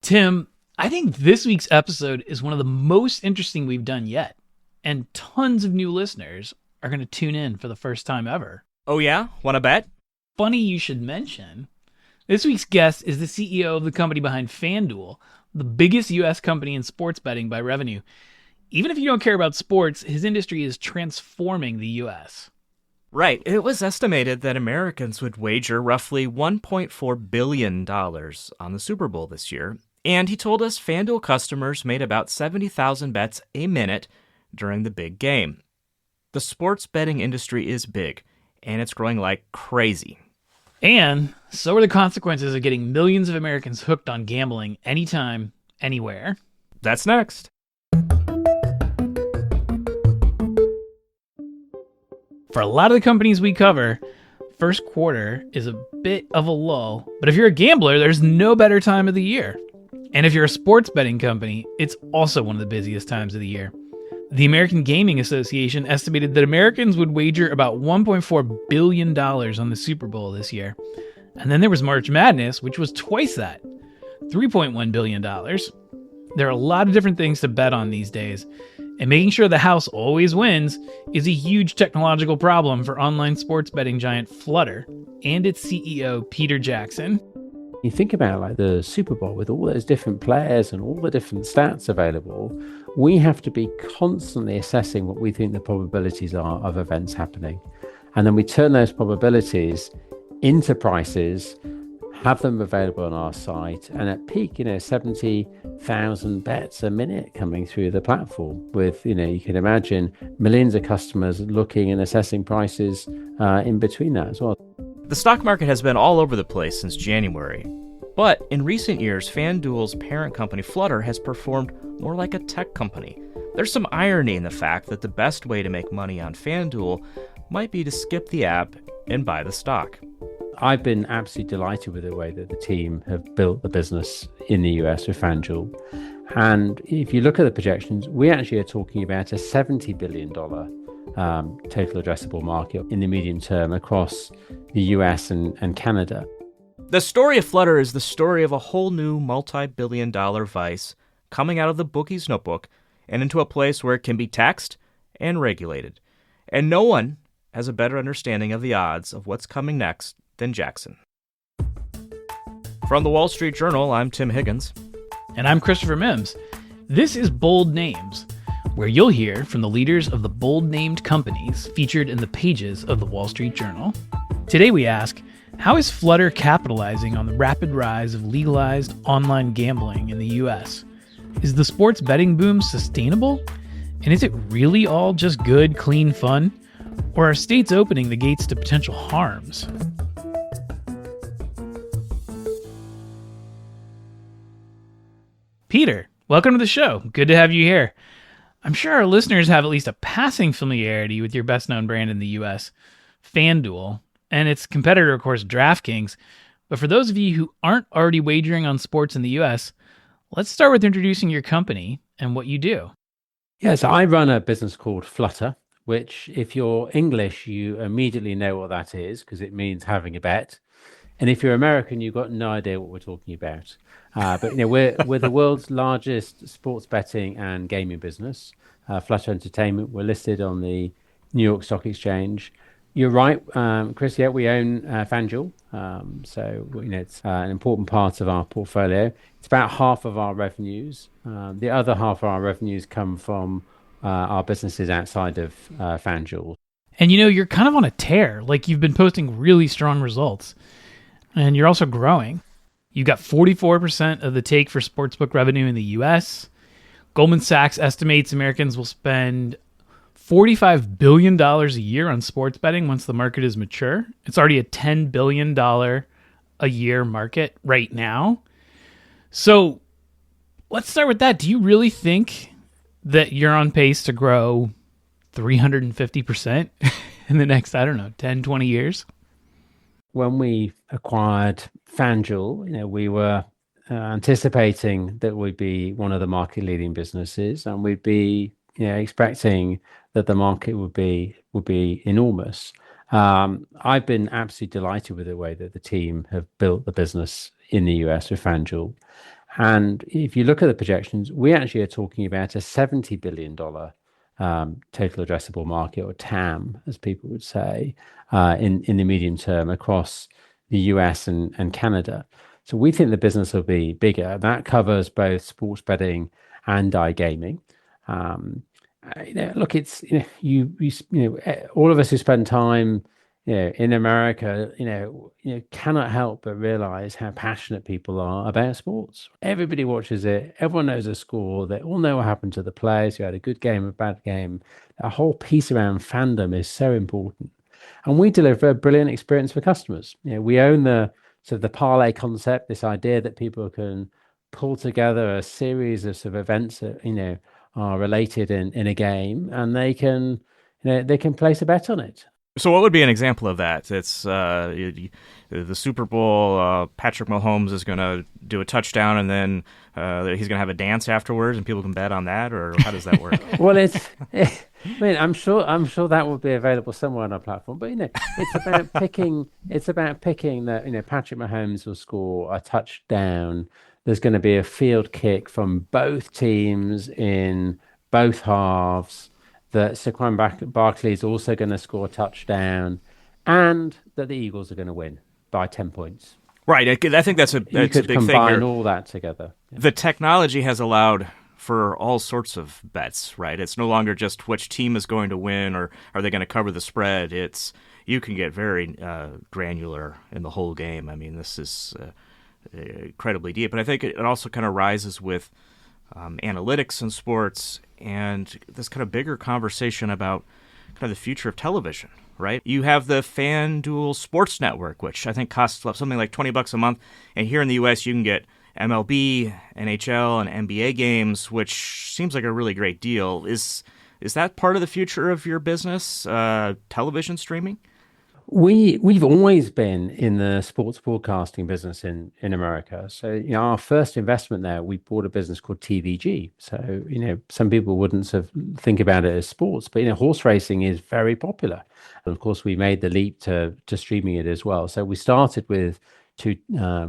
Tim, I think this week's episode is one of the most interesting we've done yet, and tons of new listeners are going to tune in for the first time ever. Oh yeah? Want to bet? Funny you should mention. This week's guest is the CEO of the company behind FanDuel, the biggest U.S. company in sports betting by revenue. Even if you don't care about sports, his industry is transforming the U.S. Right. It was estimated that Americans would wager roughly $1.4 billion on the Super Bowl this year, and he told us FanDuel customers made about 70,000 bets a minute during the big game. The sports betting industry is big, and it's growing like crazy. And so are the consequences of getting millions of Americans hooked on gambling anytime, anywhere. That's next. For a lot of the companies we cover, first quarter is a bit of a lull. But if you're a gambler, there's no better time of the year. And if you're a sports betting company, it's also one of the busiest times of the year. The American Gaming Association estimated that Americans would wager about $1.4 billion on the Super Bowl this year. And then there was March Madness, which was twice that, $3.1 billion. There are a lot of different things to bet on these days, and making sure the house always wins is a huge technological problem for online sports betting giant Flutter and its CEO, Peter Jackson. You think about like the Super Bowl with all those different players and all the different stats available, we have to be constantly assessing what we think the probabilities are of events happening. And then we turn those probabilities into prices, have them available on our site, and at peak, 70,000 bets a minute coming through the platform with, you can imagine millions of customers looking and assessing prices in between that as well. The stock market has been all over the place since January. But in recent years, FanDuel's parent company Flutter has performed more like a tech company. There's some irony in the fact that the best way to make money on FanDuel might be to skip the app and buy the stock. I've been absolutely delighted with the way that the team have built the business in the US with FanDuel. And if you look at the projections, we actually are talking about a $70 billion total addressable market in the medium term across the US and Canada. The story of Flutter is the story of a whole new multi-billion-dollar vice coming out of the bookie's notebook and into a place where it can be taxed and regulated. And no one has a better understanding of the odds of what's coming next than Jackson. From the Wall Street Journal, I'm Tim Higgins. And I'm Christopher Mims. This is Bold Names, where you'll hear from the leaders of the bold-named companies featured in the pages of the Wall Street Journal. Today we ask, how is Flutter capitalizing on the rapid rise of legalized online gambling in the U.S.? Is the sports betting boom sustainable? And is it really all just good, clean fun? Or are states opening the gates to potential harms? Peter, welcome to the show. Good to have you here. I'm sure our listeners have at least a passing familiarity with your best-known brand in the U.S., FanDuel, and its competitor, of course, DraftKings. But for those of you who aren't already wagering on sports in the U.S., let's start with introducing your company and what you do. Yes, I run a business called Flutter, which if you're English, you immediately know what that is because it means having a bet. And if you're American, you've got no idea what we're talking about. But we're the world's largest sports betting and gaming business. Flutter Entertainment, we're listed on the New York Stock Exchange. You're right, Chris. Yeah, we own FanDuel, so it's an important part of our portfolio. It's about half of our revenues. The other half of our revenues come from our businesses outside of FanDuel. And you're kind of on a tear. Like you've been posting really strong results, and you're also growing. You've got 44% of the take for sportsbook revenue in the U.S. Goldman Sachs estimates Americans will spend $45 billion a year on sports betting once the market is mature. It's already a $10 billion a year market right now. So let's start with that. Do you really think that you're on pace to grow 350% in the next, 10, 20 years? When we acquired FanDuel, we were anticipating that we'd be one of the market leading businesses, and we'd be expecting that the market would be enormous. I've been absolutely delighted with the way that the team have built the business in the US with FanDuel. And if you look at the projections, we actually are talking about a $70 billion total addressable market, or TAM, as people would say, in the medium term across the US and Canada. So we think the business will be bigger. That covers both sports betting and iGaming. Um, Look, it's all of us who spend time in America, cannot help but realize how passionate people are about sports. Everybody watches it. Everyone knows the score. They all know what happened to the players who had a good game, a bad game. A whole piece around fandom is so important. And we deliver a brilliant experience for customers. We own the sort of the parlay concept, this idea that people can pull together a series of sort of events that, are related in a game, and they can place a bet on it. So what would be an example of that? It's the Super Bowl. Patrick Mahomes is going to do a touchdown, and then he's going to have a dance afterwards, and people can bet on that. Or how does that work? Well, I mean, I'm sure that will be available somewhere on our platform. But it's about picking. It's about picking that Patrick Mahomes will score a touchdown. There's going to be a field kick from both teams in both halves, that Saquon Barkley is also going to score a touchdown, and that the Eagles are going to win by 10 points. Right. I think that's a You big could thing combine here. all that together. The technology has allowed for all sorts of bets, right? It's no longer just which team is going to win or are they going to cover the spread. It's you can get very granular in the whole game. I mean, this is incredibly deep. And I think it also kind of rises with analytics in sports and this kind of bigger conversation about kind of the future of television, right? You have the FanDuel Sports Network, which I think costs something like $20 a month. And here in the U.S., you can get MLB, NHL, and NBA games, which seems like a really great deal. Is that part of the future of your business, television streaming? We've always been in the sports broadcasting business in America. So, our first investment there, we bought a business called TVG. So, some people wouldn't sort of think about it as sports, but horse racing is very popular. And of course, we made the leap to streaming it as well. So we started with two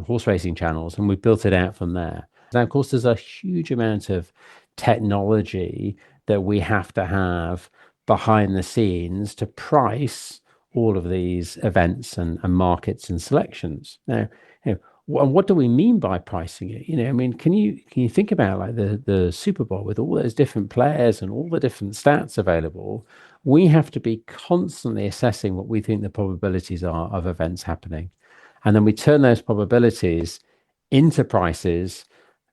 horse racing channels, and we built it out from there. Now, of course, there's a huge amount of technology that we have to have behind the scenes to price all of these events and markets and selections. Now, what do we mean by pricing it? I mean, can you think about like the Super Bowl with all those different players and all the different stats available? We have to be constantly assessing what we think the probabilities are of events happening. And then we turn those probabilities into prices,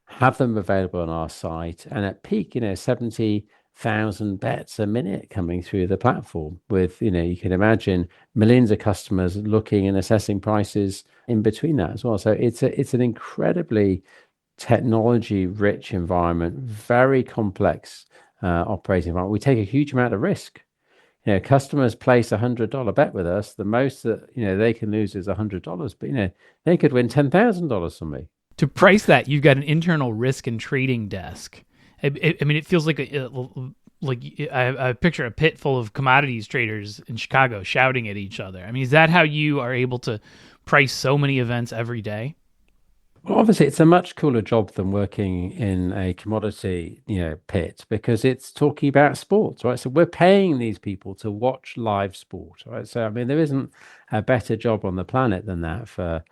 have them available on our site, and at peak, 70,000 bets a minute coming through the platform with, you can imagine millions of customers looking and assessing prices in between that as well. So it's an incredibly technology rich environment, very complex operating environment. We take a huge amount of risk. Customers place $100 bet with us. The most that, they can lose is $100, but, they could win $10,000 from me. To price that, you've got an internal risk and trading desk. I mean, it feels like I picture a pit full of commodities traders in Chicago shouting at each other. I mean, is that how you are able to price so many events every day? Well, obviously, it's a much cooler job than working in a commodity, pit, because it's talking about sports, right? So we're paying these people to watch live sport, right? So I mean, there isn't a better job on the planet than that for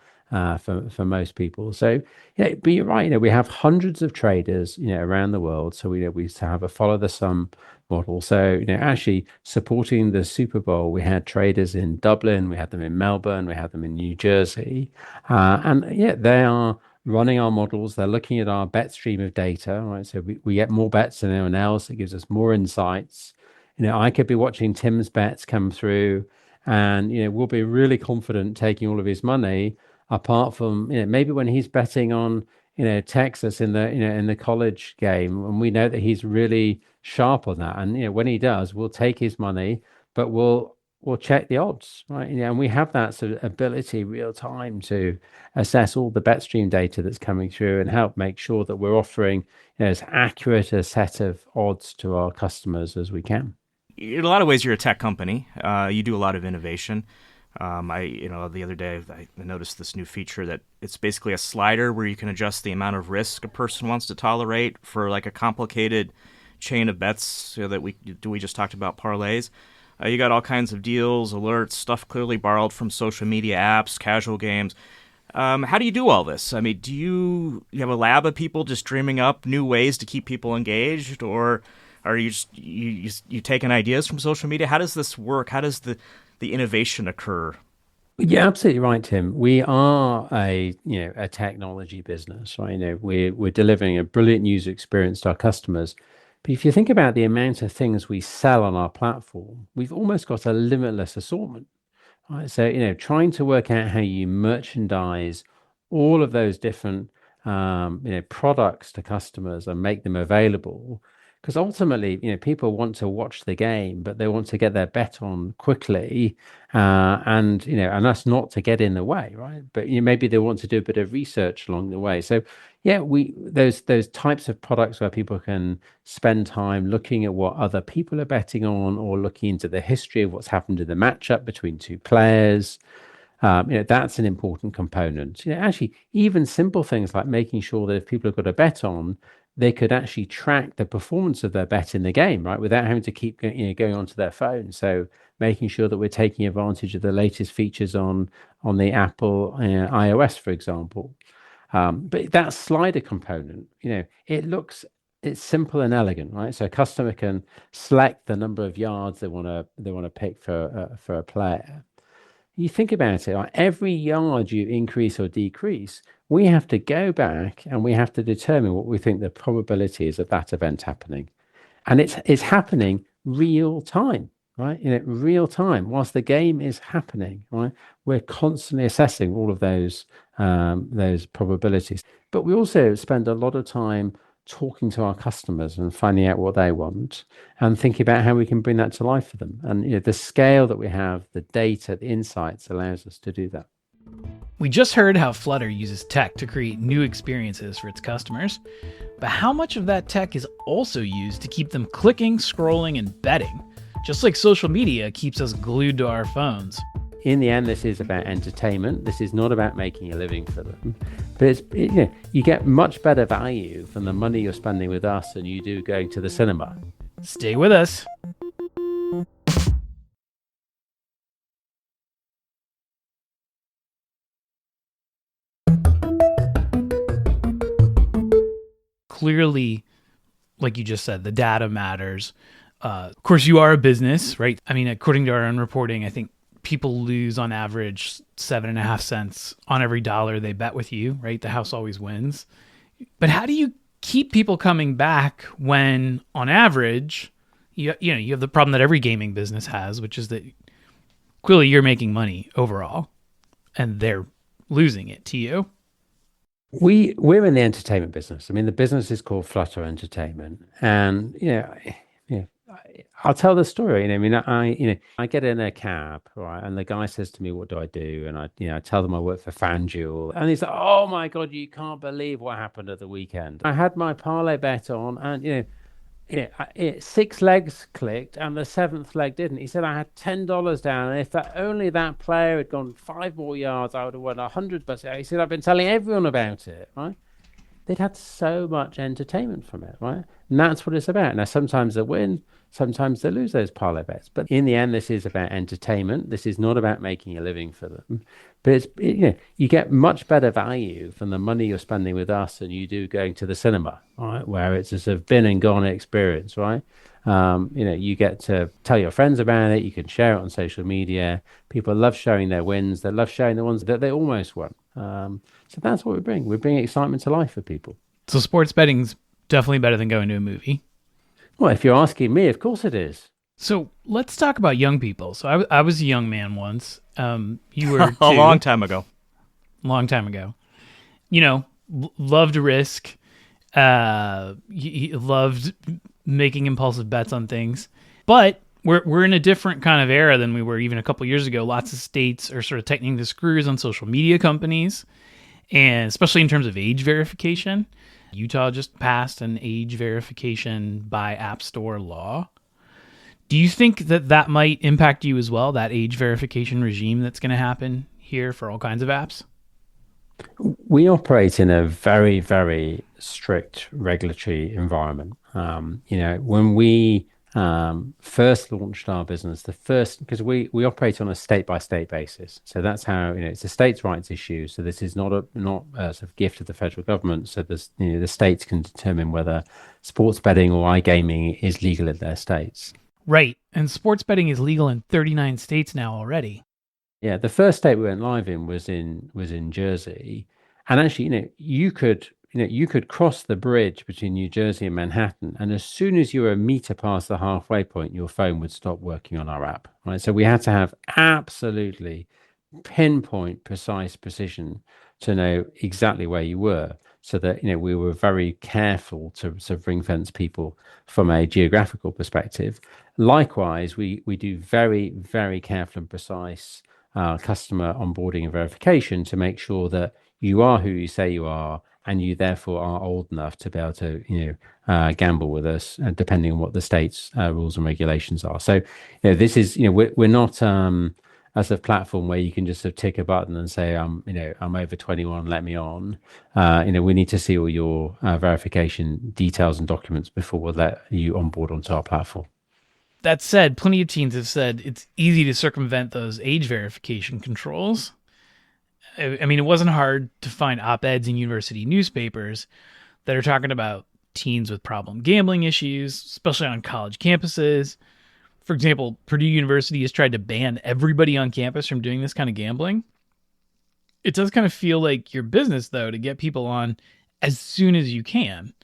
most people. So but you're right. We have hundreds of traders, around the world. So we used to have a follow the sun model. So actually supporting the Super Bowl, we had traders in Dublin, we had them in Melbourne, we had them in New Jersey, and they are running our models. They're looking at our bet stream of data, right? So we get more bets than anyone else. It gives us more insights. I could be watching Tim's bets come through, and we'll be really confident taking all of his money. Apart from maybe when he's betting on Texas in the college game, and we know that he's really sharp on that, and when he does, we'll take his money, but we'll check the odds, right? And we have that sort of ability real time to assess all the bet stream data that's coming through and help make sure that we're offering as accurate a set of odds to our customers as we can. In a lot of ways, you're a tech company. You do a lot of innovation. The other day I noticed this new feature that it's basically a slider where you can adjust the amount of risk a person wants to tolerate for like a complicated chain of bets. So that we just talked about parlays. You got all kinds of deals, alerts, stuff clearly borrowed from social media apps, casual games. How do you do all this? I mean, do you have a lab of people just dreaming up new ways to keep people engaged, or are you just you taking ideas from social media? How does this work? How does the innovation occur? You're absolutely right, Tim. We are a technology business, right? We're delivering a brilliant user experience to our customers. But if you think about the amount of things we sell on our platform, we've almost got a limitless assortment. Right. So, trying to work out how you merchandise all of those different, products to customers and make them available. Because ultimately, people want to watch the game, but they want to get their bet on quickly, and that's not to get in the way, right? But maybe they want to do a bit of research along the way. So, yeah, those types of products where people can spend time looking at what other people are betting on, or looking into the history of what's happened in the matchup between two players. That's an important component. Actually, even simple things like making sure that if people have got a bet on, they could actually track the performance of their bet in the game, right, without having to keep going onto their phone. So making sure that we're taking advantage of the latest features on the Apple iOS, for example. But that slider component, it's simple and elegant, right? So a customer can select the number of yards they want to pick for a player. You think about it, like every yard you increase or decrease, we have to go back and we have to determine what we think the probability is of that event happening. And it's happening real time, right? Real time, whilst the game is happening, right? We're constantly assessing all of those probabilities. But we also spend a lot of time talking to our customers and finding out what they want and thinking about how we can bring that to life for them. And the scale that we have, the data, the insights allows us to do that. We just heard how Flutter uses tech to create new experiences for its customers, but how much of that tech is also used to keep them clicking, scrolling, and betting, just like social media keeps us glued to our phones? In the end, this is about entertainment. This is not about making a living for them. But you get much better value from the money you're spending with us than you do going to the cinema. Stay with us. Clearly, like you just said, the data matters. Of course, you are a business, right? I mean, according to our own reporting, I think people lose on average 7.5 cents on every dollar they bet with you, right? The house always wins. But how do you keep people coming back when, on average, you have the problem that every gaming business has, which is that clearly you're making money overall, and they're losing it to you? We're in the entertainment business. I mean, the business is called Flutter Entertainment, and I'll tell the story. I mean, I get in a cab, right, and the guy says to me, "What do I do?" And I tell them I work for FanDuel, and he's like, "Oh my God, you can't believe what happened at the weekend. I had my parlay bet on, and 6 legs clicked, and the 7th leg didn't." He said, "I had $10 down, and if only that player had gone 5 more yards, I would have won 100 bucks." He said, "I've been telling everyone about it, right?" They'd had so much entertainment from it, right? And that's what it's about. Now, sometimes they win, sometimes they lose those parlay bets. But in the end, this is about entertainment. This is not about making a living for them. But you get much better value from the money you're spending with us than you do going to the cinema, right? Where it's a sort of been and gone experience, right? You get to tell your friends about it. You can share it on social media. People love sharing their wins. They love sharing the ones that they almost won. So that's what we bring. We bring excitement to life for people. So sports betting's definitely better than going to a movie. Well, if you're asking me, of course it is. So let's talk about young people. So I was a young man once. You were too. A long time ago. Long time ago. Loved risk. Loved making impulsive bets on things. But we're in a different kind of era than we were even a couple years ago. Lots of states are sort of tightening the screws on social media companies, and especially in terms of age verification. Utah just passed an age verification by App Store law. Do you think that might impact you as well, that age verification regime that's going to happen here for all kinds of apps? We operate in a very, very strict regulatory environment. When we first launched our business, because we operate on a state by state basis. So that's how, it's a states' rights issue. So this is not a sort of gift of the federal government. So the states can determine whether sports betting or iGaming is legal in their states. Right. And sports betting is legal in 39 states now already. Yeah, the first state we went live in was in Jersey, and actually, you could cross the bridge between New Jersey and Manhattan, and as soon as you were a meter past the halfway point, your phone would stop working on our app, right? So we had to have absolutely pinpoint, precise precision to know exactly where you were, so that we were very careful to sort of ring fence people from a geographical perspective. Likewise, we do very, very careful and precise customer onboarding and verification to make sure that you are who you say you are, and you therefore are old enough to be able to, gamble with us, depending on what the state's rules and regulations are. So, this is, we're not as a platform where you can just sort of tick a button and say, I'm over 21, let me on. We need to see all your verification details and documents before we'll let you onboard onto our platform. That said, plenty of teens have said it's easy to circumvent those age verification controls. I mean, it wasn't hard to find op-eds in university newspapers that are talking about teens with problem gambling issues, especially on college campuses. For example, Purdue University has tried to ban everybody on campus from doing this kind of gambling. It does kind of feel like your business, though, to get people on as soon as you can.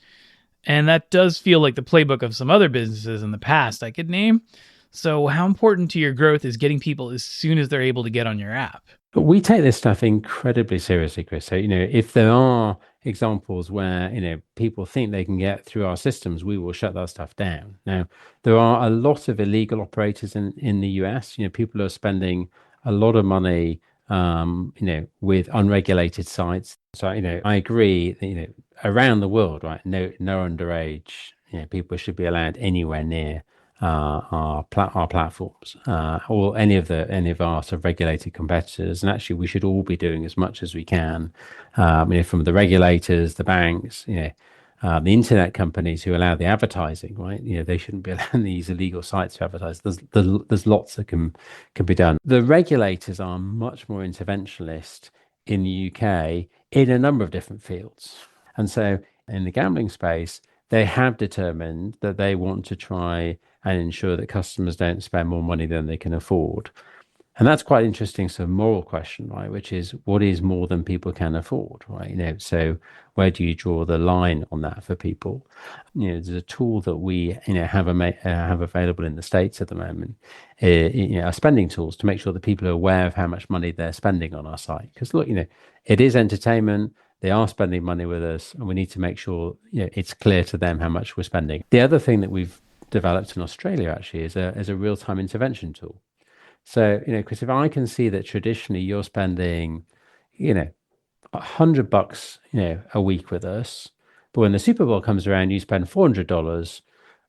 And that does feel like the playbook of some other businesses in the past I could name. So how important to your growth is getting people as soon as they're able to get on your app? But we take this stuff incredibly seriously, Chris. So, if there are examples where, people think they can get through our systems, we will shut that stuff down. Now, there are a lot of illegal operators in the US. People are spending a lot of money, with unregulated sites. So, I agree that, around the world, right, no underage, people should be allowed anywhere near our platforms, or any of our sort of regulated competitors. And actually, we should all be doing as much as we can, from the regulators, the banks, the internet companies who allow the advertising, right? They shouldn't be allowing these illegal sites to advertise. There's lots that can be done. The regulators are much more interventionist in the UK in a number of different fields, and so in the gambling space, they have determined that they want to try and ensure that customers don't spend more money than they can afford. And that's quite interesting. So moral question, right? Which is, what is more than people can afford, right? So where do you draw the line on that for people? There's a tool that we, have available in the States at the moment, are spending tools to make sure that people are aware of how much money they're spending on our site. Because look, it is entertainment. They are spending money with us, and we need to make sure, it's clear to them how much we're spending. The other thing that we've developed in Australia actually is a real-time intervention tool. So, Chris, if I can see that traditionally you're spending, $100, a week with us, but when the Super Bowl comes around, you spend $400,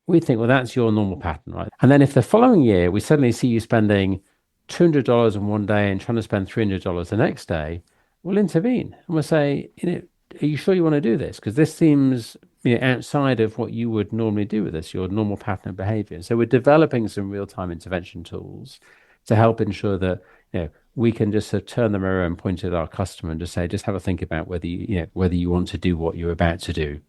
we think, well, that's your normal pattern, right? And then if the following year we suddenly see you spending $200 in one day and trying to spend $300 the next day, we'll intervene and we'll say, are you sure you want to do this? Because this seems, outside of what you would normally do with us, your normal pattern of behavior. So we're developing some real-time intervention tools to help ensure that, we can just sort of turn the mirror and point at our customer and just say, just have a think about whether you want to do what you're about to do.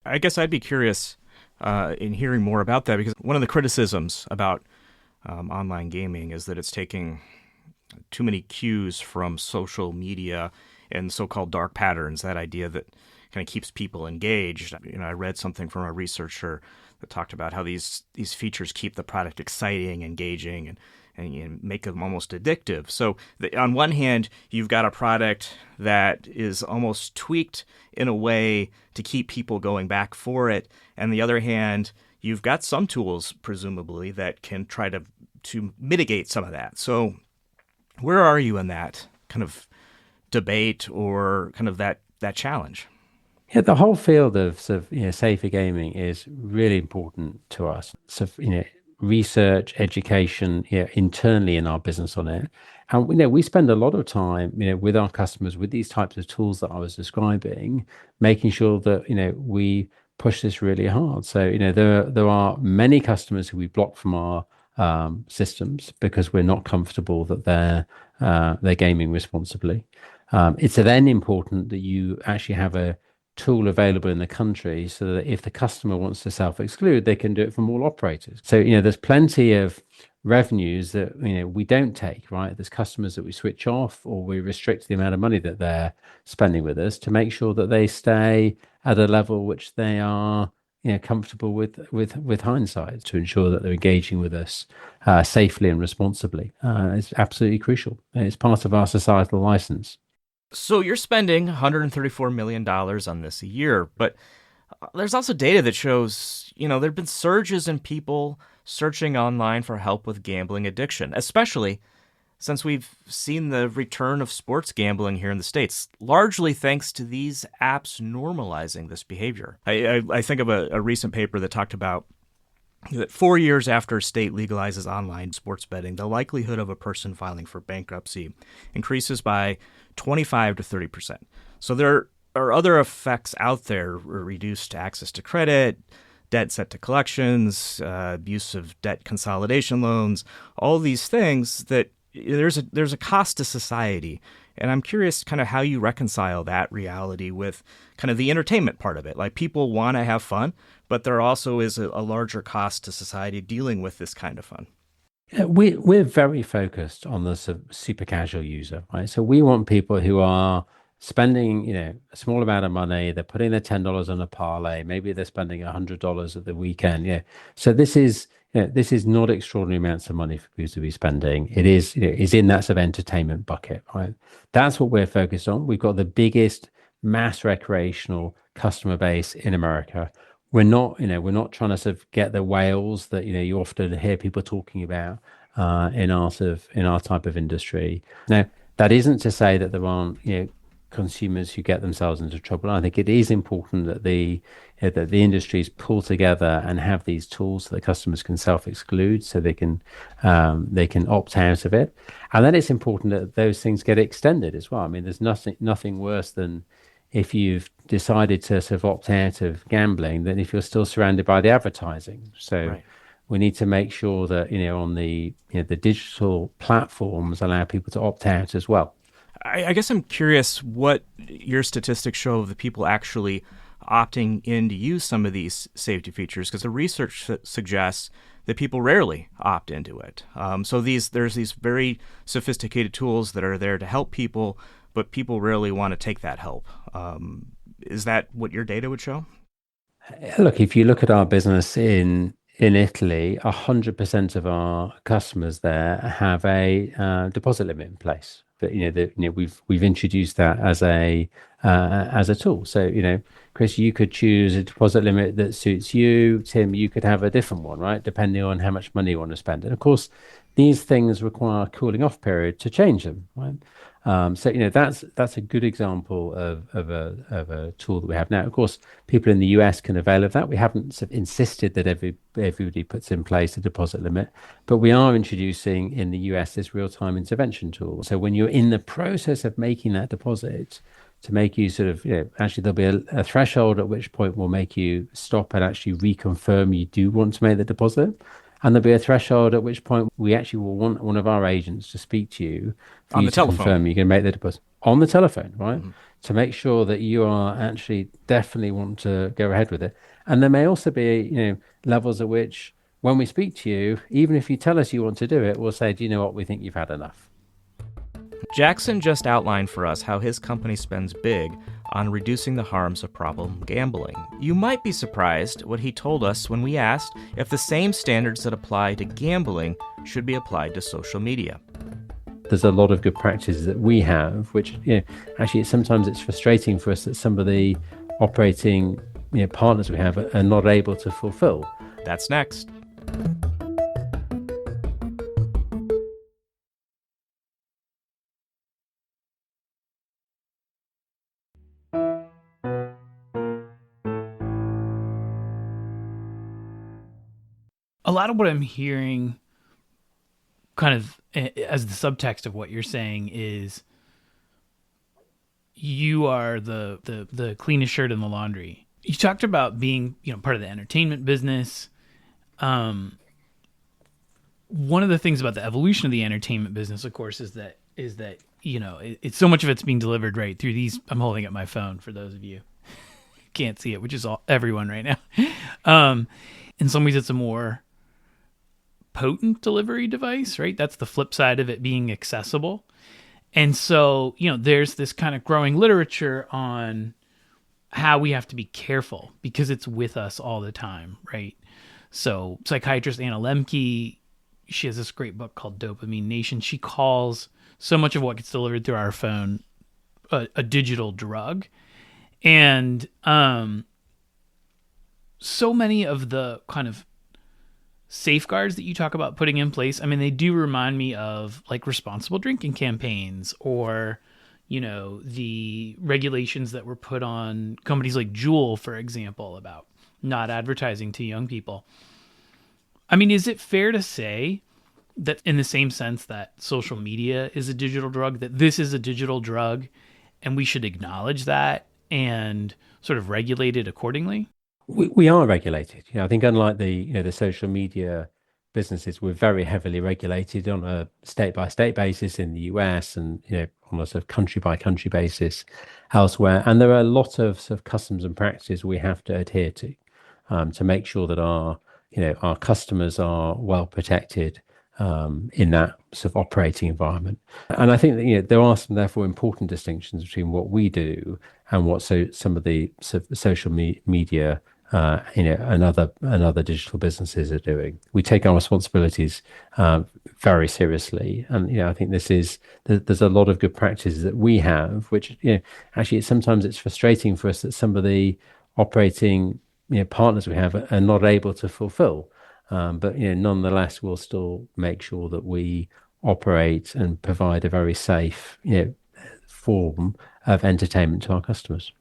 I guess I'd be curious in hearing more about that, because one of the criticisms about online gaming is that it's taking too many cues from social media and so-called dark patterns, that idea that kind of keeps people engaged. I read something from a researcher that talked about how these features keep the product exciting, engaging, and make them almost addictive. So on one hand, you've got a product that is almost tweaked in a way to keep people going back for it. And the other hand, you've got some tools, presumably, that can try to mitigate some of that. So where are you in that kind of debate or kind of that challenge? Yeah, the whole field of sort of, safer gaming is really important to us. So, research, education, internally in our business on it, And we spend a lot of time, with our customers with these types of tools that I was describing, making sure that we push this really hard. So there are many customers who we block from our systems because we're not comfortable that they're gaming responsibly. It's then important that you actually have a tool available in the country so that if the customer wants to self-exclude, they can do it from all operators. So there's plenty of revenues that we don't take, right? There's customers that we switch off or we restrict the amount of money that they're spending with us to make sure that they stay at a level which they are comfortable with hindsight, to ensure that they're engaging with us safely and responsibly. It's absolutely crucial. It's part of our societal license. So you're spending $134 million on this a year, but there's also data that shows, there have been surges in people searching online for help with gambling addiction, especially since we've seen the return of sports gambling here in the States, largely thanks to these apps normalizing this behavior. I think of a recent paper that talked about that 4 years after a state legalizes online sports betting, the likelihood of a person filing for bankruptcy increases by 25 to 30%. So there are other effects out there: reduced access to credit, debt set to collections, use of debt consolidation loans, all these things that there's a cost to society. And I'm curious kind of how you reconcile that reality with kind of the entertainment part of it. Like, people want to have fun, but there also is a larger cost to society dealing with this kind of fun. Yeah, we're very focused on the super casual user, right? So we want people who are spending, a small amount of money. They're putting their $10 on a parlay. Maybe they're spending $100 at the weekend. Yeah. So this is not extraordinary amounts of money for people to be spending. It is in that sort of entertainment bucket, right? That's what we're focused on. We've got the biggest mass recreational customer base in America. We're not trying to sort of get the whales that you often hear people talking about in our type of industry. Now, that isn't to say that there aren't consumers who get themselves into trouble. I think it is important that the industries pull together and have these tools so that customers can self-exclude, so they can opt out of it. And then it's important that those things get extended as well. I mean, there's nothing worse than if you've decided to sort of opt out of gambling, than if you're still surrounded by the advertising. So Right. we need to make sure that on the the digital platforms allow people to opt out as well. I guess I'm curious what your statistics show of the people actually opting in to use some of these safety features, because the research suggests that people rarely opt into it. So there's these very sophisticated tools that are there to help people, but people rarely want to take that help. Is that what your data would show? Look, if you look at our business in Italy, 100% of our customers there have a deposit limit in place. But we've introduced that as a tool. So Chris, you could choose a deposit limit that suits you. Tim, you could have a different one, right? Depending on how much money you want to spend. And of course, these things require a cooling off period to change them, right? So that's a good example of a tool that we have now. Of course, people in the US can avail of that. We haven't sort of insisted that everybody puts in place a deposit limit, but we are introducing in the US this real-time intervention tool. So when you're in the process of making that deposit, to make you sort of, actually there'll be a threshold at which point we'll make you stop and actually reconfirm you do want to make the deposit. And there'll be a threshold at which point we actually will want one of our agents to speak to you for On you the to telephone. confirm you can make the deposit on the telephone, right? Mm-hmm. To make sure that you are actually definitely want to go ahead with it. And there may also be, levels at which when we speak to you, even if you tell us you want to do it, we'll say, do you know what? We think you've had enough. Jackson just outlined for us how his company spends big on reducing the harms of problem gambling. You might be surprised what he told us when we asked if the same standards that apply to gambling should be applied to social media. There's a lot of good practices that we have, which actually sometimes it's frustrating for us that some of the operating partners we have are not able to fulfill. That's next. A lot of what I'm hearing kind of as the subtext of what you're saying is you are the cleanest shirt in the laundry. You talked about being, part of the entertainment business. One of the things about the evolution of the entertainment business, of course, is that it's so much of it's being delivered right through these. I'm holding up my phone for those of you who can't see it, which is everyone right now. In some ways, it's a more potent delivery device, right? That's the flip side of it being accessible. And so, there's this kind of growing literature on how we have to be careful because it's with us all the time, right? So psychiatrist Anna Lemke, she has this great book called Dopamine Nation. She calls so much of what gets delivered through our phone a digital drug. And so many of the kind of safeguards that you talk about putting in place, I mean, they do remind me of like responsible drinking campaigns or, the regulations that were put on companies like Juul, for example, about not advertising to young people. I mean, is it fair to say that in the same sense that social media is a digital drug, that this is a digital drug and we should acknowledge that and sort of regulate it accordingly? We are regulated. I think unlike the social media businesses, we're very heavily regulated on a state by state basis in the US and on a sort of country by country basis elsewhere. And there are a lot of sort of customs and practices we have to adhere to make sure that our customers are well protected in that sort of operating environment. And I think that there are some therefore important distinctions between what we do and what some of the sort of social media and other digital businesses are doing. We take our responsibilities very seriously, and I think there's a lot of good practices that we have, which actually sometimes it's frustrating for us that some of the operating partners we have are not able to fulfill. But nonetheless, we'll still make sure that we operate and provide a very safe form of entertainment to our customers.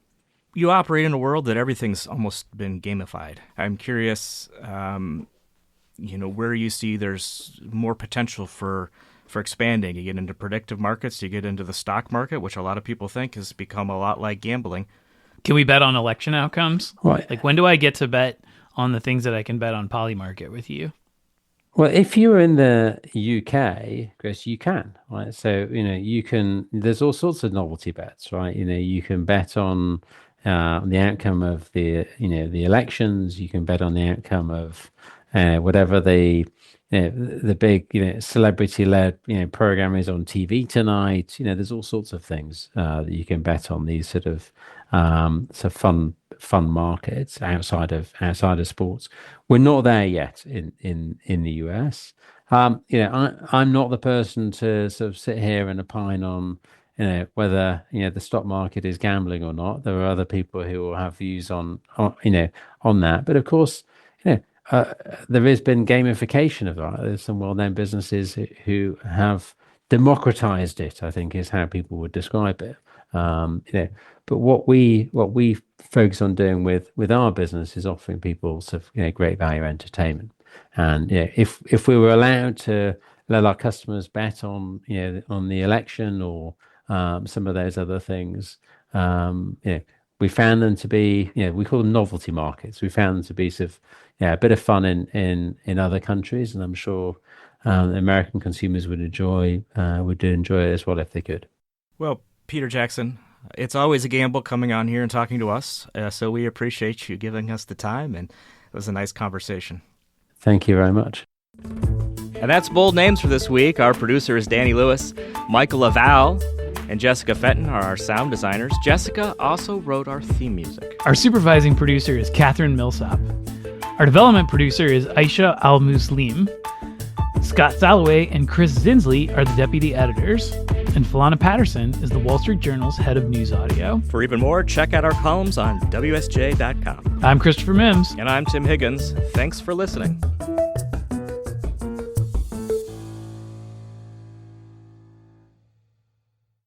You operate in a world that everything's almost been gamified. I'm curious, where you see there's more potential for expanding. You get into predictive markets, you get into the stock market, which a lot of people think has become a lot like gambling. Can we bet on election outcomes? Right. Like, when do I get to bet on the things that I can bet on Polymarket with you? Well, if you're in the UK, Chris, you can, right? So, you can, there's all sorts of novelty bets, right? You can bet on the outcome of the elections. You can bet on the outcome of whatever the big, celebrity-led, program is on TV tonight. There's all sorts of things that you can bet on, these sort of fun markets outside of sports. We're not there yet in the US. I'm not the person to sort of sit here and opine on whether the stock market is gambling or not. There are other people who will have views on that. But of course, there has been gamification of that. There's some well-known businesses who have democratized it, I think is how people would describe it. But what we focus on doing with our business is offering people sort of great value entertainment. And if we were allowed to let our customers bet on on the election or some of those other things, we found them to be we call them novelty markets. We found them to be sort of a bit of fun in other countries, and I'm sure American consumers would enjoy it as well if they could. Well, Peter Jackson, it's always a gamble coming on here and talking to us, so we appreciate you giving us the time, and it was a nice conversation. Thank you very much. And that's Bold Names for this week. Our producer is Danny Lewis. Michael Laval and Jessica Fenton are our sound designers. Jessica also wrote our theme music. Our supervising producer is Catherine Millsop. Our development producer is Aisha Al-Muslim. Scott Salloway and Chris Zinsley are the deputy editors, and Philana Patterson is the Wall Street Journal's head of news audio. For even more, check out our columns on WSJ.com. I'm Christopher Mims. And I'm Tim Higgins. Thanks for listening.